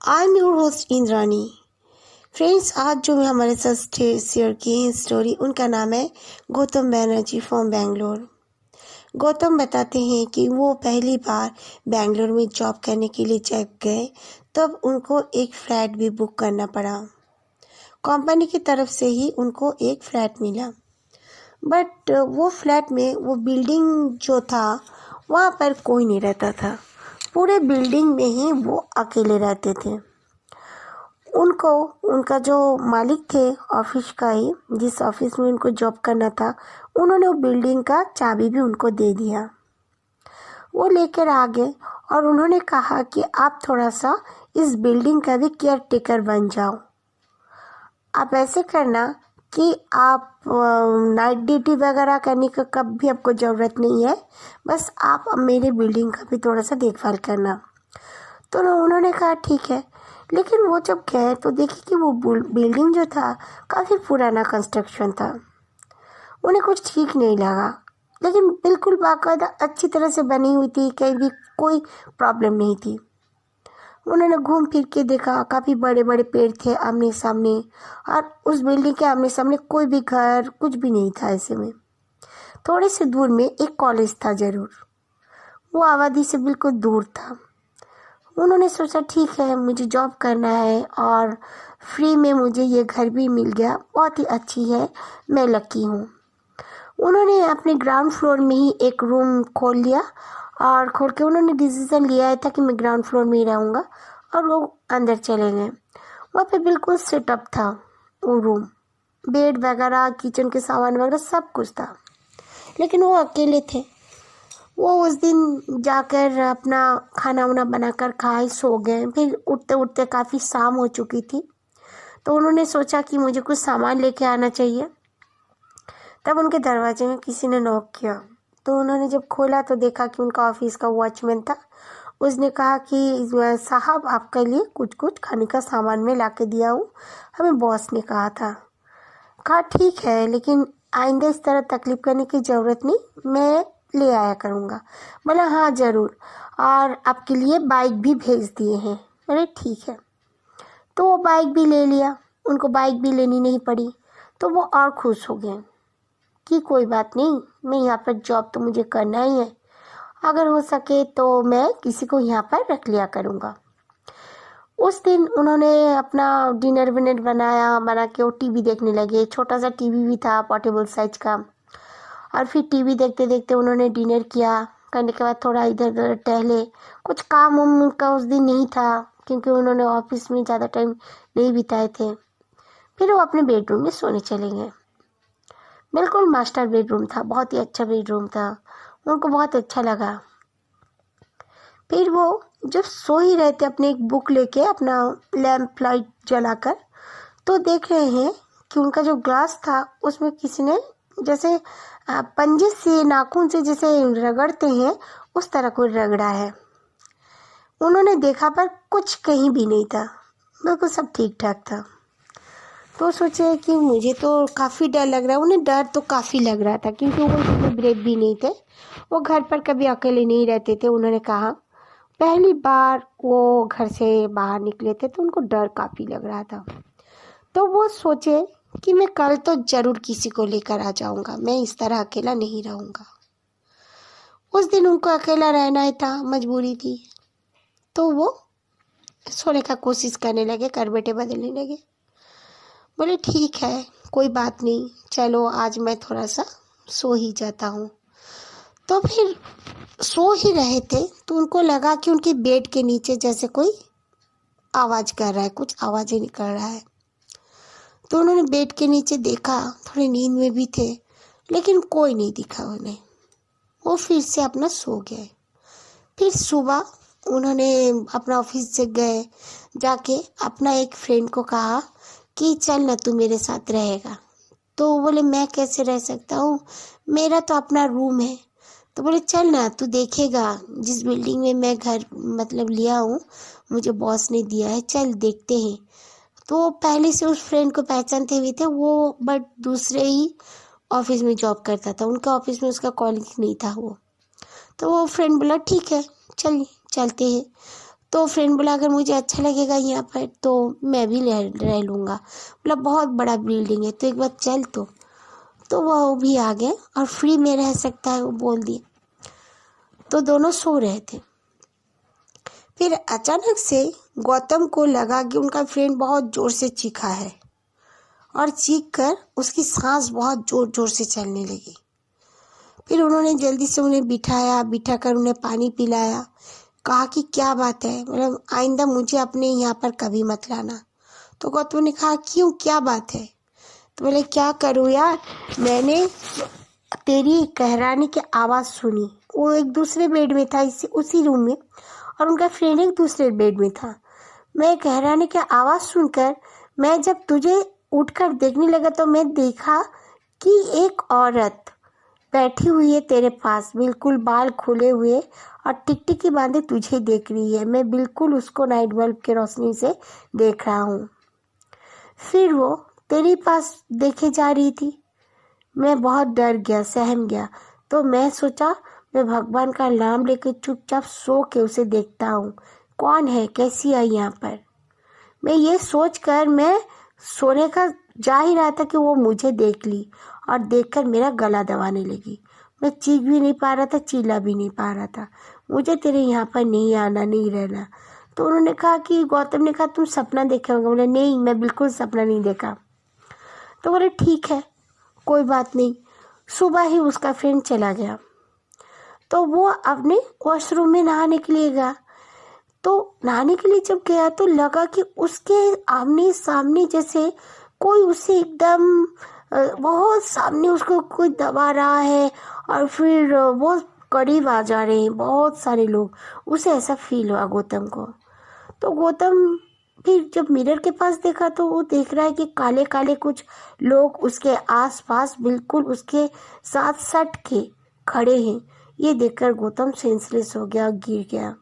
I am your host Indrani. Friends, आज जो मैं हमारे साथ शेयर की है स्टोरी, उनका नाम है गौतम बैनर्जी फ्रॉम बेंगलोर। गौतम बताते हैं कि वो पहली बार बेंगलोर में जॉब करने के लिए जब गए तब उनको एक फ्लैट भी बुक करना पड़ा। कंपनी की तरफ से ही उनको एक फ्लैट मिला, बट वो फ्लैट में वो बिल्डिंग जो था वहाँ पर कोई नहीं रहता था। पूरे बिल्डिंग में ही वो अकेले रहते थे। उनको उनका जो मालिक थे ऑफिस का ही, जिस ऑफिस में उनको जॉब करना था, उन्होंने वो बिल्डिंग का चाबी भी उनको दे दिया। वो लेकर आ गए और उन्होंने कहा कि आप थोड़ा सा इस बिल्डिंग का भी केयर टेकर बन जाओ। आप ऐसे करना कि आप नाइट ड्यूटी वगैरह करने का कभी आपको ज़रूरत नहीं है, बस आप मेरे बिल्डिंग का भी थोड़ा सा देखभाल करना। तो उन्होंने कहा ठीक है। लेकिन वो जब गए तो देखी कि वो बिल्डिंग जो था काफ़ी पुराना कंस्ट्रक्शन था। उन्हें कुछ ठीक नहीं लगा, लेकिन बिल्कुल बाकायदा अच्छी तरह से बनी हुई थी, कहीं भी कोई प्रॉब्लम नहीं थी। उन्होंने घूम फिर के देखा, काफ़ी बड़े बड़े पेड़ थे आमने सामने, और उस बिल्डिंग के आमने सामने कोई भी घर कुछ भी नहीं था। ऐसे में थोड़े से दूर में एक कॉलेज था ज़रूर, वो आबादी से बिल्कुल दूर था। उन्होंने सोचा ठीक है, मुझे जॉब करना है और फ्री में मुझे ये घर भी मिल गया, बहुत ही अच्छी है, मैं लकी हूँ। उन्होंने अपने ग्राउंड फ्लोर में ही एक रूम खोल लिया और खोल के उन्होंने डिसीज़न लिया था कि मैं ग्राउंड फ्लोर में ही रहूँगा, और वो अंदर चले गए। वहाँ पे बिल्कुल सेटअप था वो रूम, बेड वगैरह, किचन के सामान वगैरह सब कुछ था, लेकिन वो अकेले थे। वो उस दिन जाकर अपना खाना वाना बनाकर खाए, सो गए। फिर उठते उठते काफ़ी शाम हो चुकी थी, तो उन्होंने सोचा कि मुझे कुछ सामान लेके आना चाहिए। तब उनके दरवाजे में किसी ने नॉक किया, तो उन्होंने जब खोला तो देखा कि उनका ऑफिस का वॉचमैन था। उसने कहा कि साहब, आपके लिए कुछ कुछ खाने का सामान मैं ला के दिया हूँ, हमें बॉस ने कहा था। कहा ठीक है, लेकिन आइंदा इस तरह तकलीफ़ करने की ज़रूरत नहीं, मैं ले आया करूँगा। बोला हाँ ज़रूर, और आपके लिए बाइक भी भेज दिए हैं। बोले ठीक है। तो वो बाइक भी ले लिया, उनको बाइक भी लेनी नहीं पड़ी, तो वो और खुश हो गए कि कोई बात नहीं, मैं यहाँ पर जॉब तो मुझे करना ही है, अगर हो सके तो मैं किसी को यहाँ पर रख लिया करूँगा। उस दिन उन्होंने अपना डिनर विनर बना के वो टीवी देखने लगे। छोटा सा टीवी भी था, पोर्टेबल साइज का। और फिर टीवी देखते देखते उन्होंने डिनर किया। करने के बाद थोड़ा इधर उधर टहले। कुछ काम उनका उस दिन नहीं था, क्योंकि उन्होंने ऑफिस में ज़्यादा टाइम नहीं बिताए थे। फिर वो अपने बेडरूम में सोने चले गए। बिल्कुल मास्टर बेडरूम था, बहुत ही अच्छा बेडरूम था, उनको बहुत अच्छा लगा। फिर वो जब सो ही रहे थे अपने एक बुक लेके, अपना लैम्प लाइट जलाकर, तो देख रहे हैं कि उनका जो ग्लास था उसमें किसी ने जैसे पंजे से, नाखून से जैसे रगड़ते हैं, उस तरह को रगड़ा है। उन्होंने देखा पर कुछ कहीं भी नहीं था, बिल्कुल सब ठीक ठाक था। तो सोचे कि मुझे तो काफ़ी डर लग रहा है। उन्हें डर तो काफ़ी लग रहा था, क्योंकि वो इतने ब्रेव भी नहीं थे, वो घर पर कभी अकेले नहीं रहते थे। उन्होंने कहा पहली बार वो घर से बाहर निकले थे, तो उनको डर काफ़ी लग रहा था। तो वो सोचे कि मैं कल तो ज़रूर किसी को लेकर आ जाऊंगा, मैं इस तरह अकेला नहीं रहूंगा। उस दिन उनको अकेला रहना ही था, मजबूरी थी। तो वो सोने का कोशिश करने लगे, करवटें बदलने लगे। बोले ठीक है, कोई बात नहीं, चलो आज मैं थोड़ा सा सो ही जाता हूँ। तो फिर सो ही रहे थे तो उनको लगा कि उनके बेड के नीचे जैसे कोई आवाज़ कर रहा है, कुछ आवाज़ें निकल रहा है। तो उन्होंने बेड के नीचे देखा, थोड़ी नींद में भी थे, लेकिन कोई नहीं दिखा उन्हें। वो फिर से अपना सो गए। फिर सुबह उन्होंने अपना ऑफिस से गए, जाके अपना एक फ्रेंड को कहा कि चल ना, तू मेरे साथ रहेगा। तो वो बोले मैं कैसे रह सकता हूँ, मेरा तो अपना रूम है। तो बोले चल ना, तू देखेगा, जिस बिल्डिंग में मैं घर मतलब लिया हूँ, मुझे बॉस ने दिया है, चल देखते हैं। तो पहले से उस फ्रेंड को पहचानते हुए थे वो, बट दूसरे ही ऑफिस में जॉब करता था, उनका ऑफिस में उसका कॉलीग नहीं था वो। तो वो फ्रेंड बोला ठीक है, चलते हैं। तो फ्रेंड बोला अगर मुझे अच्छा लगेगा यहाँ पर तो मैं भी रह लूँगा। बोला बहुत बड़ा बिल्डिंग है तो एक बार चल। तो वो भी आ गए और फ्री में रह सकता है वो बोल दिया। तो दोनों सो रहे थे। फिर अचानक से गौतम को लगा कि उनका फ्रेंड बहुत ज़ोर से चीखा है और चीख कर उसकी सांस बहुत ज़ोर ज़ोर से चलने लगी। फिर उन्होंने जल्दी से उन्हें बिठाकर उन्हें पानी पिलाया। कहा कि क्या बात है, मतलब आइंदा मुझे अपने यहाँ पर कभी मत लाना। तो गौतम ने कहा क्यों, क्या बात है? तो बोले क्या करूँ यार, मैंने तेरी कहराने की आवाज़ सुनी। वो एक दूसरे बेड में था, उसी रूम में, और उनका फ्रेंड एक दूसरे बेड में था। मैं कहराने की आवाज़ सुनकर मैं जब तुझे उठकर देखने लगा तो मैं देखा कि एक औरत बैठी हुई है तेरे पास, बिल्कुल बाल खुले हुए और टिकटिकी बांधे तुझे देख रही है। मैं बिल्कुल उसको नाइट बल्ब की रोशनी से देख रहा हूँ। फिर वो तेरे पास देखे जा रही थी। मैं बहुत डर गया, सहम गया। तो मैं सोचा मैं भगवान का नाम लेकर चुपचाप सो के उसे देखता हूँ, कौन है, कैसी आई यहाँ पर। मैं ये सोचकर मैं सोने का जा ही रहा था कि वो मुझे देख ली और देखकर मेरा गला दबाने लगी। मैं चीख भी नहीं पा रहा था, चिल्ला भी नहीं पा रहा था। मुझे तेरे यहाँ पर नहीं आना, नहीं रहना। तो उन्होंने कहा कि गौतम ने कहा तुम सपना देखे होंगे। बोले नहीं, मैं बिल्कुल सपना नहीं देखा। तो बोले ठीक है, कोई बात नहीं। सुबह ही उसका फ्रेंड चला गया तो वो अपने वॉशरूम में नहाने के लिए गया। तो नहाने के लिए जब गया तो लगा कि उसके आमने सामने जैसे कोई उसे एकदम बहुत सामने उसको कोई दबा रहा है और फिर बहुत करीब आ जा रहे हैं बहुत सारे लोग। उसे ऐसा फील हुआ गौतम को। तो गौतम फिर जब मिरर के पास देखा तो वो देख रहा है कि काले काले कुछ लोग उसके आसपास बिल्कुल उसके साथ सट के खड़े हैं। ये देखकर गौतम सेंसलेस हो गया, गिर गया।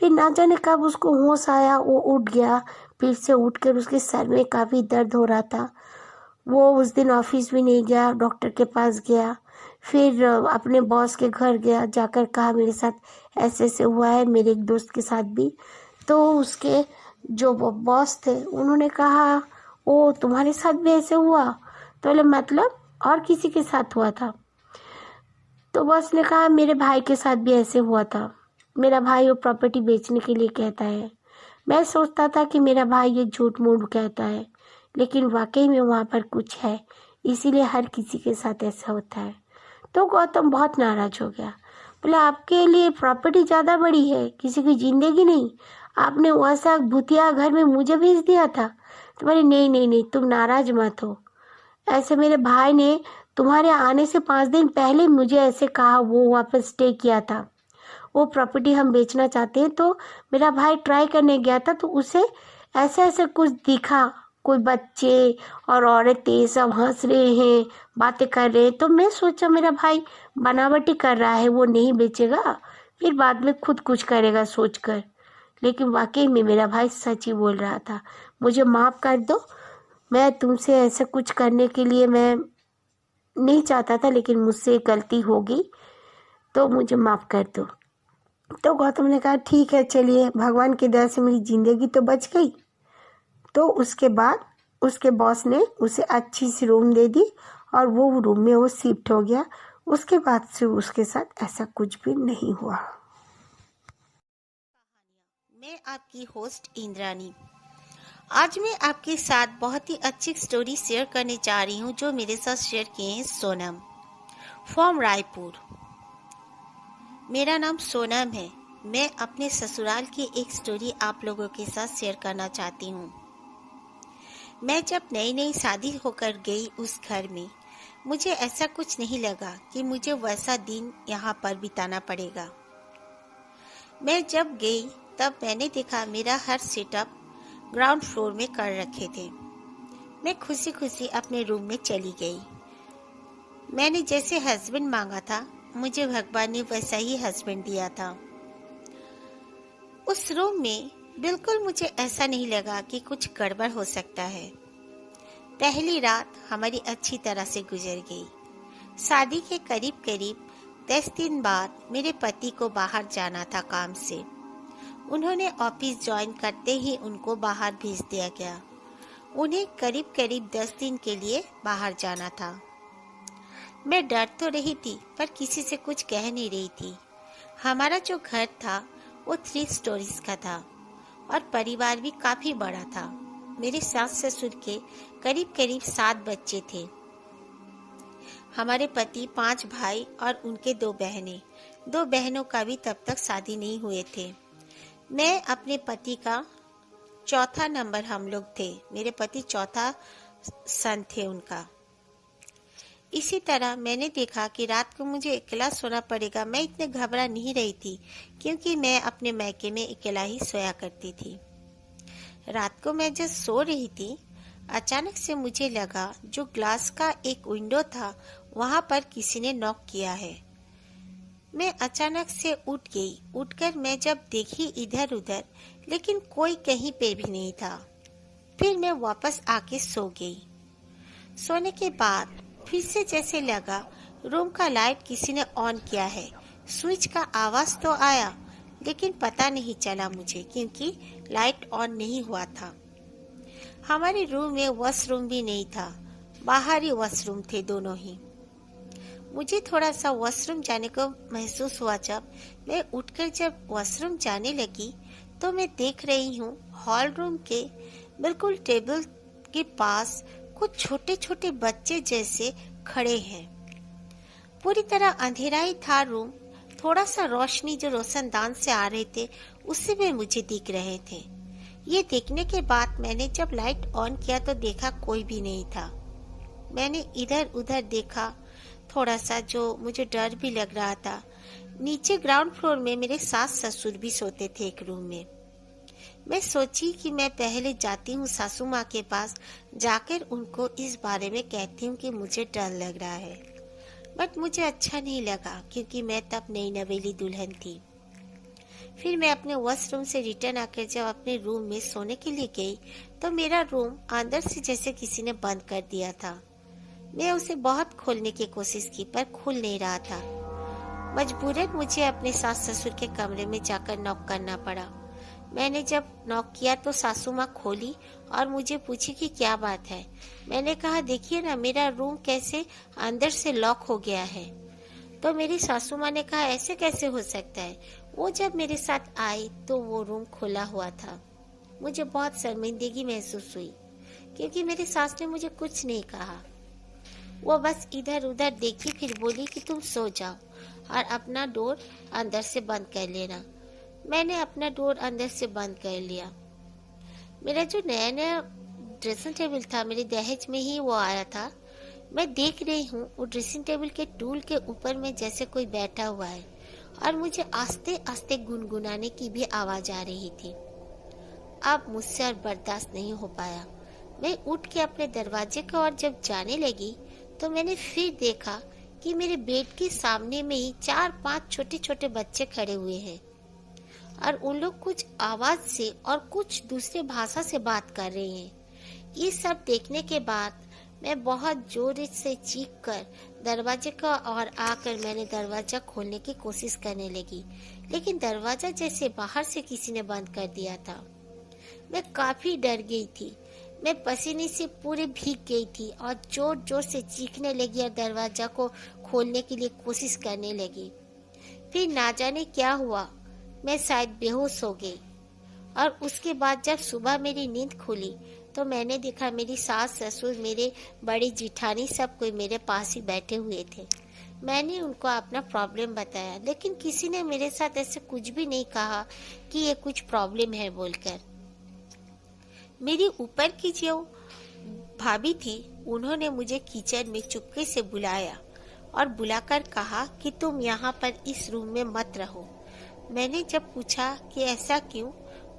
फिर ना जाने कब उसको होश आया, वो उठ गया। फिर से उठकर उसके सर में काफ़ी दर्द हो रहा था। वो उस दिन ऑफिस भी नहीं गया, डॉक्टर के पास गया। फिर अपने बॉस के घर गया, जाकर कहा मेरे साथ ऐसे ऐसे हुआ है, मेरे एक दोस्त के साथ भी। तो उसके जो बॉस थे उन्होंने कहा ओ तुम्हारे साथ भी ऐसे हुआ? तो बोले मतलब और किसी के साथ हुआ था? तो बॉस ने कहा मेरे भाई के साथ भी ऐसे हुआ था। मेरा भाई वो प्रॉपर्टी बेचने के लिए कहता है। मैं सोचता था कि मेरा भाई ये झूठ मूठ कहता है, लेकिन वाकई में वहाँ पर कुछ है, इसीलिए हर किसी के साथ ऐसा होता है। तो गौतम बहुत नाराज हो गया। बोले आपके लिए प्रॉपर्टी ज़्यादा बड़ी है, किसी की जिंदगी नहीं। आपने वैसा भूतिया घर में मुझे भेज दिया था। तो बोले नहीं नहीं नहीं, तुम नाराज मत हो। ऐसे मेरे भाई ने तुम्हारे आने से 5 दिन पहले मुझे ऐसे कहा, वो वहाँ पर स्टे किया था। वो प्रॉपर्टी हम बेचना चाहते हैं। तो मेरा भाई ट्राई करने गया था तो उसे ऐसे ऐसे कुछ दिखा, कोई बच्चे और औरतें सब हंस रहे हैं, बातें कर रहे हैं। तो मैं सोचा मेरा भाई बनावटी कर रहा है, वो नहीं बेचेगा, फिर बाद में खुद कुछ करेगा सोचकर। लेकिन वाकई में मेरा भाई सच ही बोल रहा था। मुझे माफ़ कर दो, मैं तुमसे ऐसा कुछ करने के लिए मैं नहीं चाहता था, लेकिन मुझसे गलती हो गई, तो मुझे माफ़ कर दो। तो गौतम ने कहा ठीक है, चलिए, भगवान की दया से मेरी ज़िंदगी तो बच गई। तो उसके बाद उसके बॉस ने उसे अच्छी सी रूम दे दी और वो रूम में वो शिफ्ट हो गया। उसके बाद से उसके साथ ऐसा कुछ भी नहीं हुआ। मैं आपकी होस्ट इंद्रानी। आज मैं आपके साथ बहुत ही अच्छी स्टोरी शेयर करने जा रही हूँ जो मेरे साथ शेयर किए हैं सोनम फ्रॉम रायपुर। मेरा नाम सोनम है। मैं अपने ससुराल की एक स्टोरी आप लोगों के साथ शेयर करना चाहती हूँ। मैं जब नई नई शादी होकर गई उस घर में, मुझे ऐसा कुछ नहीं लगा कि मुझे वैसा दिन यहाँ पर बिताना पड़ेगा। मैं जब गई तब मैंने देखा मेरा हर सेटअप ग्राउंड फ्लोर में कर रखे थे। मैं खुशी खुशी अपने रूम में चली गई। मैंने जैसे हस्बैंड मांगा था, मुझे भगवान ने वैसा ही हस्बैंड दिया था। उस रूम में बिल्कुल मुझे ऐसा नहीं लगा कि कुछ गड़बड़ हो सकता है। पहली रात हमारी अच्छी तरह से गुजर गई। शादी के करीब करीब 10 दिन बाद मेरे पति को बाहर जाना था काम से। उन्होंने ऑफिस ज्वाइन करते ही उनको बाहर भेज दिया गया। उन्हें करीब करीब 10 दिन के लिए बाहर जाना था। मैं डर तो रही थी पर किसी से कुछ कह नहीं रही थी। हमारा जो घर था वो 3 स्टोरीज का था और परिवार भी काफी बड़ा था। मेरे सास ससुर के करीब करीब 7 बच्चे थे। हमारे पति 5 भाई और उनके 2 बहनें। 2 बहनों का भी तब तक शादी नहीं हुए थे। मैं अपने पति का चौथा नंबर हम लोग थे। मेरे पति चौथा सन थे उनका। इसी तरह मैंने देखा कि रात को मुझे अकेला सोना पड़ेगा। मैं इतने घबरा नहीं रही थी क्योंकि मैं अपने मायके में अकेला ही सोया करती थी। रात को मैं जब सो रही थी, अचानक से मुझे लगा जो ग्लास का एक विंडो था वहां पर किसी ने नॉक किया है। मैं अचानक से उठ गई। उठकर मैं जब देखी इधर उधर, लेकिन कोई कहीं पे भी नहीं था। फिर मैं वापस आके सो गई। सोने के बाद फिर से जैसे लगा रूम का लाइट किसी ने ऑन किया है। स्विच का आवाज तो आया लेकिन पता नहीं चला मुझे क्योंकि लाइट ऑन नहीं हुआ था। हमारे रूम में वॉशरूम भी नहीं था, बाहर ही वॉशरूम थे दोनों ही। मुझे थोड़ा सा वॉशरूम जाने को महसूस हुआ। जब मैं उठकर जब वॉशरूम जाने लगी तो मैं देख रही हूँ हॉल रूम के बिल्कुल टेबल के पास कुछ छोटे छोटे बच्चे जैसे खड़े हैं। पूरी तरह अंधेरा ही था रूम। थोड़ा सा रोशनी जो रोशनदान से आ रहे थे उससे भी मुझे दिख रहे थे। ये देखने के बाद मैंने जब लाइट ऑन किया तो देखा कोई भी नहीं था। मैंने इधर उधर देखा थोड़ा सा, जो मुझे डर भी लग रहा था। नीचे ग्राउंड फ्लोर में मेरे सास ससुर भी सोते थे एक रूम में। मैं सोची कि मैं पहले जाती हूँ सासू माँ के पास, जाकर उनको इस बारे में कहती हूँ कि मुझे डर लग रहा है। बट मुझे अच्छा नहीं लगा क्योंकि मैं तब नई नवेली दुल्हन थी। फिर मैं अपने वॉशरूम से रिटर्न आकर जब अपने रूम में सोने के लिए गई तो मेरा रूम अंदर से जैसे किसी ने बंद कर दिया था। मैं उसे बहुत खोलने की कोशिश की पर खुल नहीं रहा था। मजबूरन मुझे अपने सास ससुर के कमरे में जाकर नॉक करना पड़ा। मैंने जब नॉक किया तो सासू माँ खोली और मुझे पूछी कि क्या बात है। मैंने कहा देखिए ना, मेरा रूम कैसे अंदर से लॉक हो गया है। तो मेरी सासू माँ ने कहा ऐसे कैसे हो सकता है। वो जब मेरे साथ आई तो वो रूम खुला हुआ था। मुझे बहुत शर्मिंदगी महसूस हुई क्योंकि मेरी सास ने मुझे कुछ नहीं कहा। वो बस इधर उधर देखी, फिर बोली कि तुम सो जाओ और अपना डोर अंदर से बंद कर लेना। मैंने अपना डोर अंदर से बंद कर लिया। मेरा जो नया नया ड्रेसिंग टेबल था मेरे दहेज में ही वो आया था। मैं देख रही हूँ वो ड्रेसिंग टेबल के टूल के ऊपर में जैसे कोई बैठा हुआ है और मुझे आस्ते आस्ते गुनगुनाने की भी आवाज आ रही थी। अब मुझसे और बर्दाश्त नहीं हो पाया। मैं उठ के अपने दरवाजे की ओर जब जाने लगी तो मैंने फिर देखा कि मेरे बेड के सामने में ही 4-5 छोटे छोटे बच्चे खड़े हुए हैं और उन लोग कुछ आवाज से और कुछ दूसरे भाषा से बात कर रहे हैं। ये सब देखने के बाद मैं बहुत जोर से चीख कर दरवाजे का और आकर मैंने दरवाजा खोलने की कोशिश करने लगी, लेकिन दरवाजा जैसे बाहर से किसी ने बंद कर दिया था। मैं काफी डर गई थी। मैं पसीने से पूरे भीग गई थी और जोर जोर से चीखने लगी और दरवाजा को खोलने के लिए कोशिश करने लगी। फिर ना जाने क्या हुआ, मैं शायद बेहोश हो गई और उसके बाद जब सुबह मेरी नींद खुली तो मैंने देखा मेरी सास ससुर, मेरे बड़ी जिठानी सब कोई मेरे पास ही बैठे हुए थे। मैंने उनको अपना प्रॉब्लम बताया, लेकिन किसी ने मेरे साथ ऐसे कुछ भी नहीं कहा कि ये कुछ प्रॉब्लम है बोलकर। मेरी ऊपर की जो भाभी थी उन्होंने मुझे किचन में चुपके से बुलाया और बुलाकर कहा कि तुम यहाँ पर इस रूम में मत रहो। मैंने जब पूछा कि ऐसा क्यों,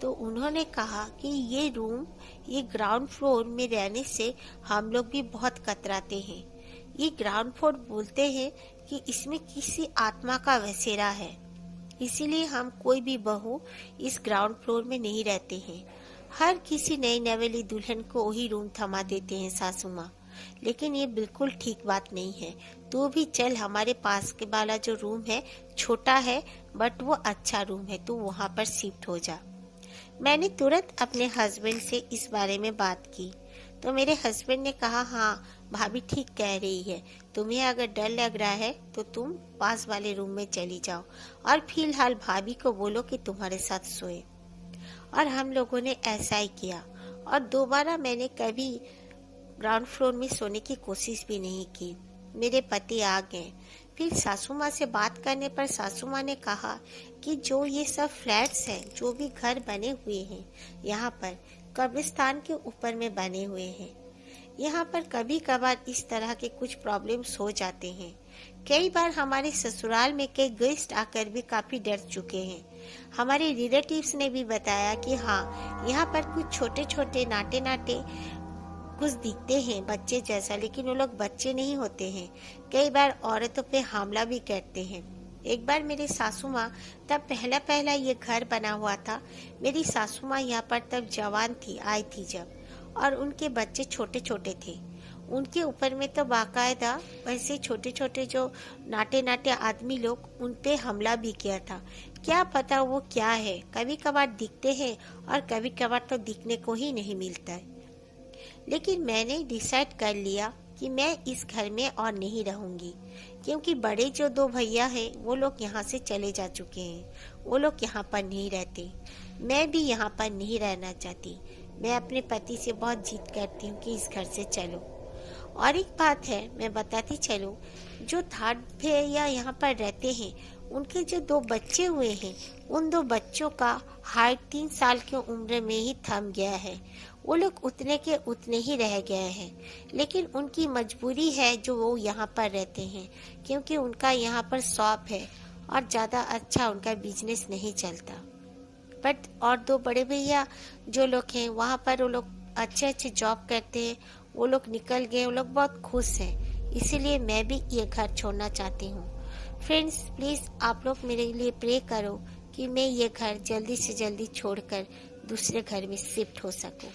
तो उन्होंने कहा कि ये रूम, ये ग्राउंड फ्लोर में रहने से हम लोग भी बहुत कतराते हैं। ये ग्राउंड फ्लोर बोलते हैं कि इसमें किसी आत्मा का बसेरा है, इसीलिए हम कोई भी बहू इस ग्राउंड फ्लोर में नहीं रहते हैं। हर किसी नई नवेली दुल्हन को वही रूम थमा देते हैं सासू माँ, लेकिन ये बिल्कुल ठीक बात नहीं है। तो भी चल, हमारे पास के वाला जो रूम है छोटा है, बट वो अच्छा रूम है, तू वहाँ पर शिफ्ट हो जा। मैंने तुरंत अपने हस्बैंड से इस बारे में बात की तो मेरे हस्बैंड ने कहा, हाँ भाभी ठीक कह रही है, तुम्हें अगर डर लग रहा है तो तुम पास वाले रूम में चली जाओ और फिलहाल भाभी को बोलो कि तुम्हारे साथ सोए। और हम लोगों ने ऐसा ही किया और दोबारा मैंने कभी ग्राउंड फ्लोर में सोने की कोशिश भी नहीं की। मेरे पति आ गए। फिर सासू माँ से बात करने पर सासू माँ ने कहा कि जो ये सब फ्लैट्स हैं, जो भी घर बने हुए हैं यहाँ पर कब्रिस्तान के ऊपर में बने हुए हैं, यहाँ पर कभी कभार इस तरह के कुछ प्रॉब्लम्स हो जाते हैं। कई बार हमारे ससुराल में कई गेस्ट आकर भी काफी डर चुके हैं। हमारे रिलेटिव्स ने भी बताया कि हाँ, यहाँ पर कुछ छोटे छोटे नाटे नाटे कुछ दिखते हैं बच्चे जैसा, लेकिन वो लोग बच्चे नहीं होते हैं। कई बार औरतों पे हमला भी करते हैं। एक बार मेरे सासू माँ, तब पहला पहला ये घर बना हुआ था, मेरी सासू माँ यहाँ पर तब जवान थी, आई थी जब, और उनके बच्चे छोटे छोटे थे। उनके ऊपर में तो बाकायदा वैसे छोटे छोटे जो नाटे नाटे आदमी लोग, उन पे हमला भी किया था। क्या पता वो क्या है, कभी कभार दिखते हैं और कभी कभार तो दिखने को ही नहीं मिलता है। लेकिन मैंने डिसाइड कर लिया कि मैं इस घर में और नहीं रहूंगी, क्योंकि बड़े जो दो भैया हैं वो लोग यहाँ से चले जा चुके हैं, वो लोग यहाँ पर नहीं रहते। मैं भी यहाँ पर नहीं रहना चाहती। मैं अपने पति से बहुत जिद करती हूँ कि इस घर से चलो। और एक बात है, मैं बताती चलूं, जो थर्ड भैया यहाँ पर रहते हैं, उनके जो दो बच्चे हुए हैं, उन दो बच्चों का हाइट 3 साल की उम्र में ही थम गया है। वो लोग उतने के उतने ही रह गए हैं, लेकिन उनकी मजबूरी है जो वो यहाँ पर रहते हैं, क्योंकि उनका यहाँ पर शॉप है और ज़्यादा अच्छा उनका बिजनेस नहीं चलता। बट और दो बड़े भैया जो लोग हैं वहाँ पर, वो लोग अच्छे अच्छे जॉब करते हैं, वो लोग निकल गए, वो लोग बहुत खुश हैं। इसीलिए मैं भी ये घर छोड़ना चाहती हूँ। फ्रेंड्स, प्लीज़ आप लोग मेरे लिए प्रे करो कि मैं ये घर जल्दी से जल्दी छोड़कर दूसरे घर में शिफ्ट हो सकूँ।